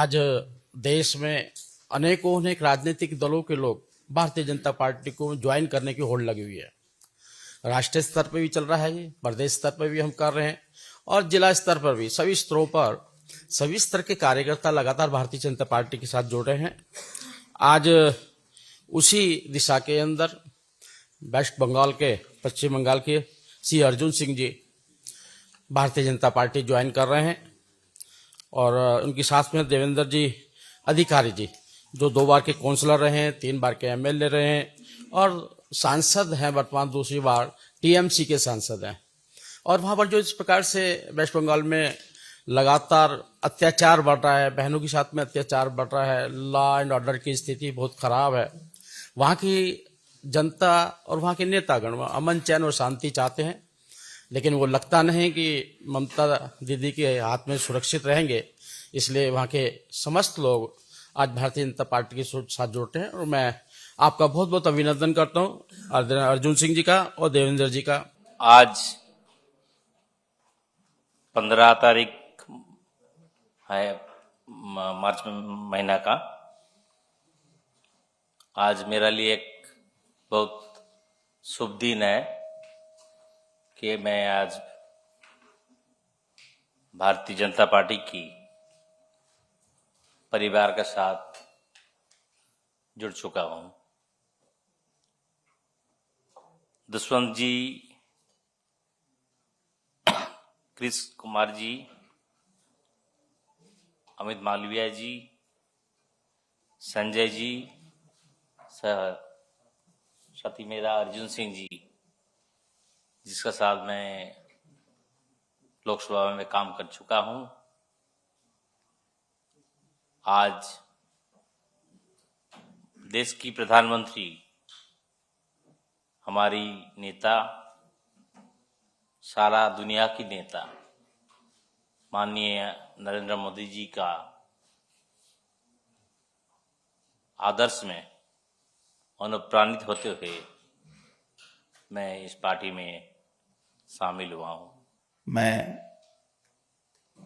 आज देश में अनेकों अनेक राजनीतिक दलों के लोग भारतीय जनता पार्टी को ज्वाइन करने की होड़ लगी हुई है। राष्ट्रीय स्तर पर भी चल रहा है, ये प्रदेश स्तर पर भी हम कर रहे हैं और जिला स्तर पर भी सभी स्तरों पर सभी स्तर के कार्यकर्ता लगातार भारतीय जनता पार्टी के साथ जुड़ रहे हैं। आज उसी दिशा के अंदर वेस्ट बंगाल के पश्चिम बंगाल के सी अर्जुन सिंह जी भारतीय जनता पार्टी ज्वाइन कर रहे हैं और उनके साथ में देवेंद्र जी अधिकारी जी जो 2 बार के काउंसलर रहे हैं, 3 बार के एमएलए रहे हैं और सांसद हैं, वर्तमान दूसरी बार टीएमसी के सांसद हैं। और वहाँ पर जो इस प्रकार से वेस्ट बंगाल में लगातार अत्याचार बढ़ रहा है, बहनों के साथ में अत्याचार बढ़ रहा है, लॉ एंड ऑर्डर की स्थिति बहुत खराब है। वहाँ की जनता और वहाँ के नेतागण अमन चैन और शांति चाहते हैं, लेकिन वो लगता नहीं कि ममता दीदी के हाथ में सुरक्षित रहेंगे। इसलिए वहाँ के समस्त लोग आज भारतीय जनता पार्टी के साथ जुड़ते हैं और मैं आपका बहुत बहुत अभिनंदन करता हूँ अर्जुन सिंह जी का और देवेंद्र जी का। आज 15 तारीख है मार्च महीना का। आज मेरे लिए एक बहुत शुभ दिन है कि मैं आज भारतीय जनता पार्टी की परिवार के साथ जुड़ चुका हूं। दुष्यंत जी, कृष्ण कुमार जी, अमित मालवीय जी, संजय जी, साथी मेरा अर्जुन सिंह जी, जिसका साथ मैं लोकसभा में काम कर चुका हूं। आज देश की प्रधानमंत्री, हमारी नेता, सारा दुनिया की नेता माननीय नरेंद्र मोदी जी का आदर्श में अनुप्राणित होते हुए मैं इस पार्टी में शामिल हुआ हूं। मैं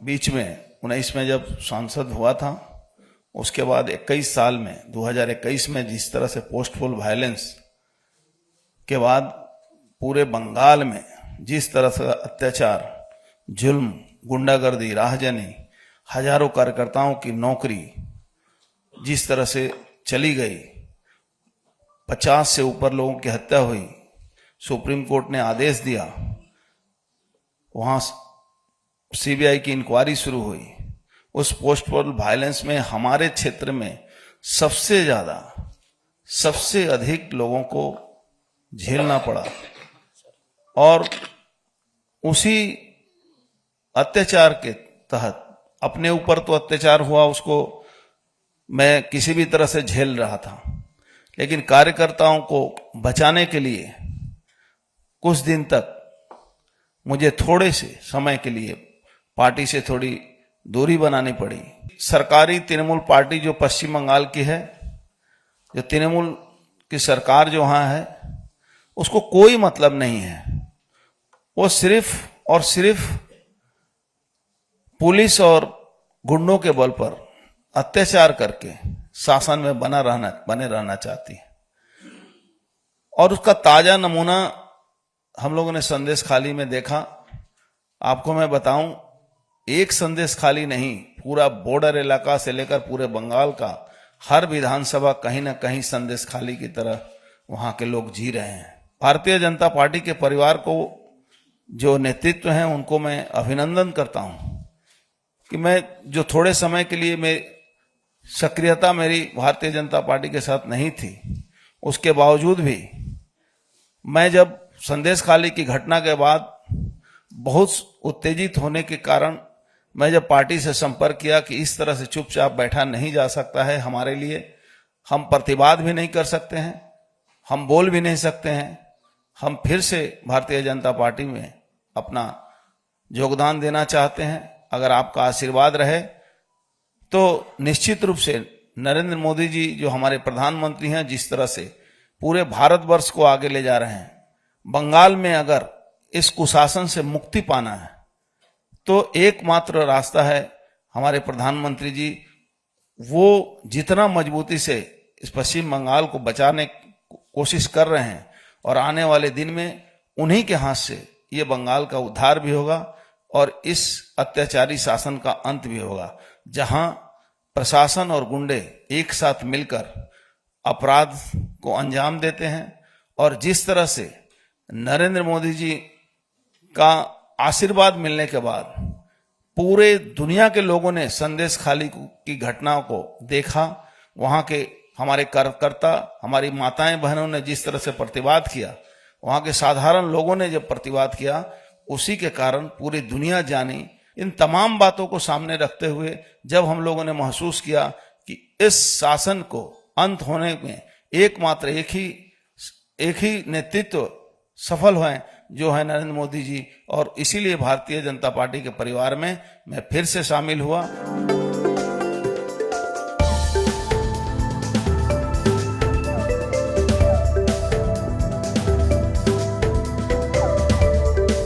बीच में 19 में जब सांसद हुआ था, उसके बाद 21 साल में 2021 में जिस तरह से पोस्ट पोल वायलेंस के बाद पूरे बंगाल में जिस तरह से अत्याचार, जुल्म, गुंडागर्दी, राहजनी, हजारों कार्यकर्ताओं की नौकरी जिस तरह से चली गई, 50 से ऊपर लोगों की हत्या हुई, सुप्रीम कोर्ट ने आदेश दिया, वहां सीबीआई की इंक्वायरी शुरू हुई। उस पोस्ट पोल वायलेंस में हमारे क्षेत्र में सबसे अधिक लोगों को झेलना पड़ा और उसी अत्याचार के तहत अपने ऊपर तो अत्याचार हुआ, उसको मैं किसी भी तरह से झेल रहा था, लेकिन कार्यकर्ताओं को बचाने के लिए कुछ दिन तक मुझे थोड़े से समय के लिए पार्टी से थोड़ी दूरी बनानी पड़ी। सरकारी तृणमूल पार्टी जो पश्चिम बंगाल की है, जो तृणमूल की सरकार जो वहां है, उसको कोई मतलब नहीं है। वो सिर्फ और सिर्फ पुलिस और गुंडों के बल पर अत्याचार करके शासन में बने रहना चाहती है। और उसका ताजा नमूना हम लोगों ने संदेश खाली में देखा। आपको मैं बताऊं, एक संदेश खाली नहीं, पूरा बॉर्डर इलाका से लेकर पूरे बंगाल का हर विधानसभा कहीं ना कहीं संदेश खाली की तरह वहां के लोग जी रहे हैं। भारतीय जनता पार्टी के परिवार को जो नेतृत्व है, उनको मैं अभिनंदन करता हूं कि मैं जो थोड़े समय के लिए मैं सक्रियता मेरी भारतीय जनता पार्टी के साथ नहीं थी, उसके बावजूद भी मैं जब संदेश खाली की घटना के बाद बहुत उत्तेजित होने के कारण मैं जब पार्टी से संपर्क किया कि इस तरह से चुपचाप बैठा नहीं जा सकता है हमारे लिए, हम प्रतिवाद भी नहीं कर सकते हैं, हम बोल भी नहीं सकते हैं, हम फिर से भारतीय जनता पार्टी में अपना योगदान देना चाहते हैं। अगर आपका आशीर्वाद रहे तो निश्चित रूप से नरेंद्र मोदी जी जो हमारे प्रधानमंत्री हैं, जिस तरह से पूरे भारतवर्ष को आगे ले जा रहे हैं, बंगाल में अगर इस कुशासन से मुक्ति पाना है तो एकमात्र रास्ता है हमारे प्रधानमंत्री जी वो जितना मजबूती से इस पश्चिम बंगाल को बचाने की कोशिश कर रहे हैं और आने वाले दिन में उन्हीं के हाथ से ये बंगाल का उद्धार भी होगा और इस अत्याचारी शासन का अंत भी होगा, जहां प्रशासन और गुंडे एक साथ मिलकर अपराध को अंजाम देते हैं। और जिस तरह से नरेंद्र मोदी जी का आशीर्वाद मिलने के बाद पूरे दुनिया के लोगों ने संदेश खाली की घटनाओं को देखा, वहां के हमारे कार्यकर्ता, हमारी माताएं बहनों ने जिस तरह से प्रतिवाद किया, वहां के साधारण लोगों ने जब प्रतिवाद किया, उसी के कारण पूरी दुनिया जानी। इन तमाम बातों को सामने रखते हुए जब हम लोगों ने महसूस किया कि इस शासन को अंत होने में एकमात्र एक ही नेतृत्व सफल हुए, जो है नरेंद्र मोदी जी, और इसीलिए भारतीय जनता पार्टी के परिवार में मैं फिर से शामिल हुआ।